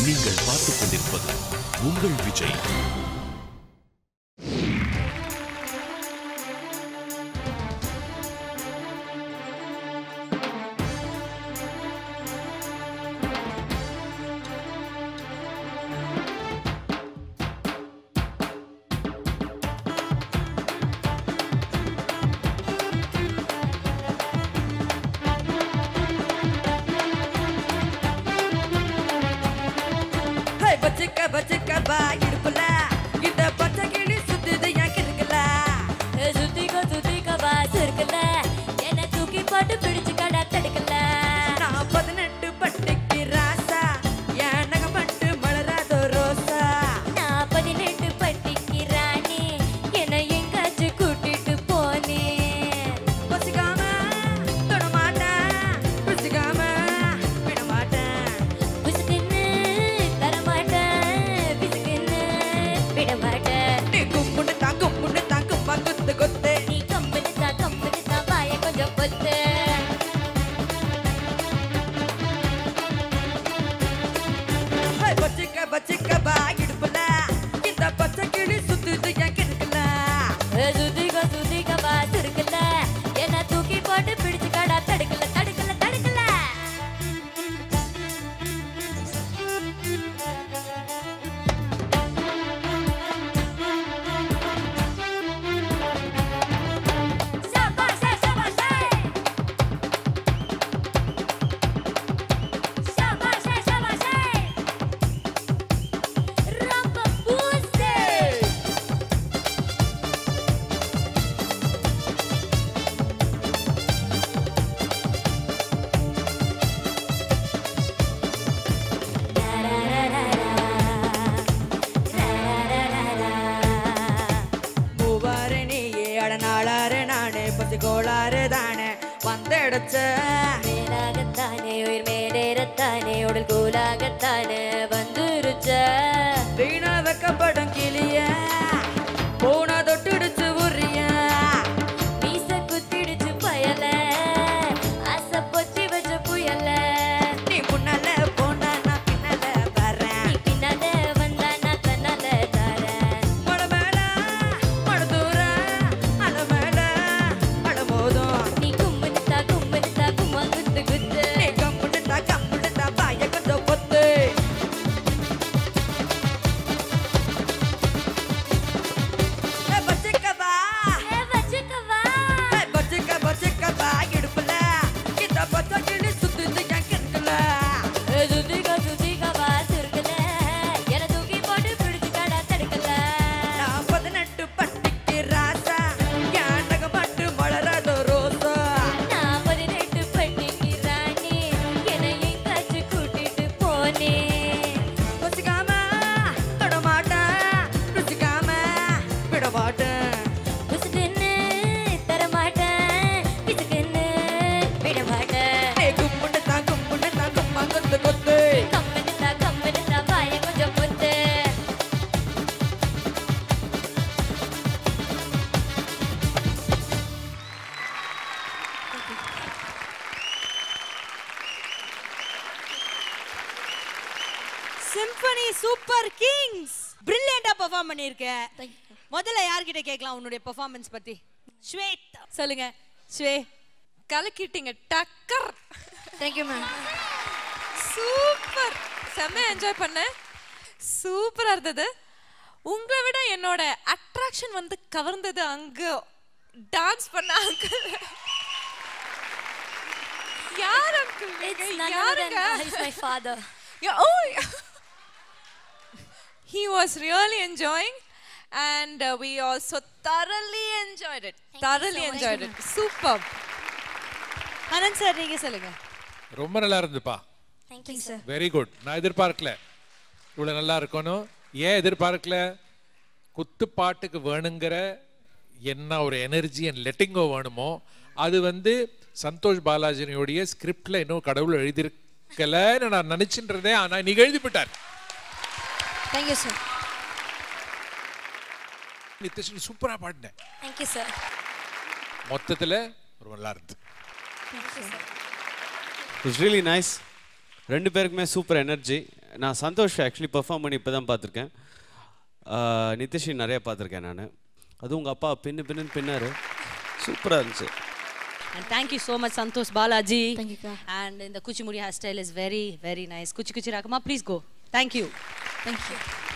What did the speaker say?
நீங்கள் பார்த்துக் கொண்டிருப்பது உங்கள் விஜய். பச்சக்க பா இடுப்புல இந்த பச்சை கிளி சுத்துது என் கிறுக்கல சுத்திக்க பா சுருக்கல என்ன தூக்கி போட்டு பிடிச்சு கடை தடுக்கல நான் 18 பட்டிக்கு ராசா என் நகை பட்டு மலராதோ ரோசா நான் 18 பட்டிக்கு ராணி என்ன எங்காச்சும் கூட்டிட்டு போனே பசிக்காம தொட மாட்டேன் ருசிக்காம விட மாட்டேன் புசுக்குன்னு தர மாட்டேன் பிசுக்குன்னு விட மாட்டேன் நீ கும்புன்னு தான் கும்பா குத்து குத்து நீ கம்புன்னு தான் வாய கொஞ்சம் பொத்து பச்சிக்க பா இடுப்புல இந்த பச்சை கிளி சுத்துது என் கிறுக்கல சுத்திக்க பா சுருக்கல என்ன தூக்கி போட்டு பிடிச்சு கடா தடுக்கல தடுக்கல தடுக்கல கோளாறு தானே வந்தெடுச்ச மேலாகத்தானே உயிர் மேலேறத்தானே உடல் கூலாகத்தானே வந்துருச்ச வீணா வைக்கப்படும் கிளிய போனா தொட்டுடுச்சு உரிய மீச குத்திடுச்சு பயல ஆசை பொத்தி வச்ச புயல நீ முன்னால போனா நான் பின்னால வரேன் நீ பின்னால வந்தா நான் தன்னால தரேன் மழை மேல மழை தூர அலை மேல நீ கும்முன்னு கும்மா குத்து குத்து நீ கம்முன்னு பாய கொஞ்சம் பொத்து பச்சிக்க பா இடுப்புல இந்த பச்சை கிளி சுத்துது என் கிறுக்கல சுத்திக்க பா சுருக்கல என்ன தூக்கி போட்டு பிடிச்சு கடா தடுக்கல நான் 18 பட்டிக்கு ராசா என் நகை பட்டு மலராதோ ரோசா நான் 18 பட்டிக்கு ராணி என்ன எங்காச்சும் கூட்டிட்டு போனே பசிக்காம தொட மாட்டேன் ருசிக்காம விட மாட்டேன் புசுக்குன்னு தர மாட்டேன் பிசுக்குன்னு விட மாட்டேன் கும்புன்னு தான் கும்பா கொத்து கொத்து கம்புன்னு தான் வாய கொஞ்சம் பொத்து சிம்பனி சூப்பர் கிங்ஸ் பிரில்லியண்டா பெர்ஃபார்ம் பண்ணிருக்க. முதல்ல யார்கிட்ட கேட்கலாம் உன்னுடைய பெர்ஃபார்மன்ஸ் பத்தி? ஸ்வேத் சொல்லுங்க. ஸ்வே கலக்கிட்டீங்க டக்கர். Thank you ma'am. சூப்பர், செம்ம என்ஜாய் பண்ணேன். சூப்பரா இருந்தது. உங்களை விட என்னோட அட்ராக்ஷன் வந்து கவர்ந்தது அங்க டான்ஸ் பண்ண அங்கிள். யார் அங்கிள்? யாருங்க? He's my father. Yeah, oh yeah. He was really enjoying and we also thoroughly enjoyed it. Thoroughly enjoyed it. Superb. Anand sir நீங்க சொல்லுங்க. ரொம்ப நல்லா இருந்துப்பா. Thank you sir. Very good. நான் எதிர்பார்க்கல இவ்வளவு நல்லா இருக்கணும். ஏன் எதிர்பார்க்கல? குத்து பாட்டுக்கு வேணுங்கிற என்ன ஒரு எனர்ஜி அண்ட் லெட்டிங்கோ வேணுமோ அது வந்து சந்தோஷ் பாலாஜியோடைய ஸ்கிரிப்ட்ல இன்னும் கடவுள் எழுதியிருக்கலன்னு நான் நினைச்சுன்றதே. ஆனால் நீங்க எழுதிவிட்டார். Thank you sir. நித்திஷ் சூப்பரா பாடினேன். Thank you sir. மொத்தத்துல ரொம்ப நல்லா இருந்து. Thank you sir. It was really nice. ரெண்டு பேருக்குமே சூப்பர் எனர்ஜி. நான் சந்தோஷ் ஆக்சுவலி பெர்ஃபார்ம் பண்ணி இப்போ தான் பார்த்துருக்கேன். நிதிஷ் நிறைய பார்த்துருக்கேன் நான். அதுவும் உங்கள் அப்பா பின்னாரு சூப்பராக இருந்துச்சு. And thank you so much Santosh Balaji. Thank you, ka. And in the Kuchimudi hairstyle is very very nice. Kuchi Rakama, please go. Thank you. Thank you.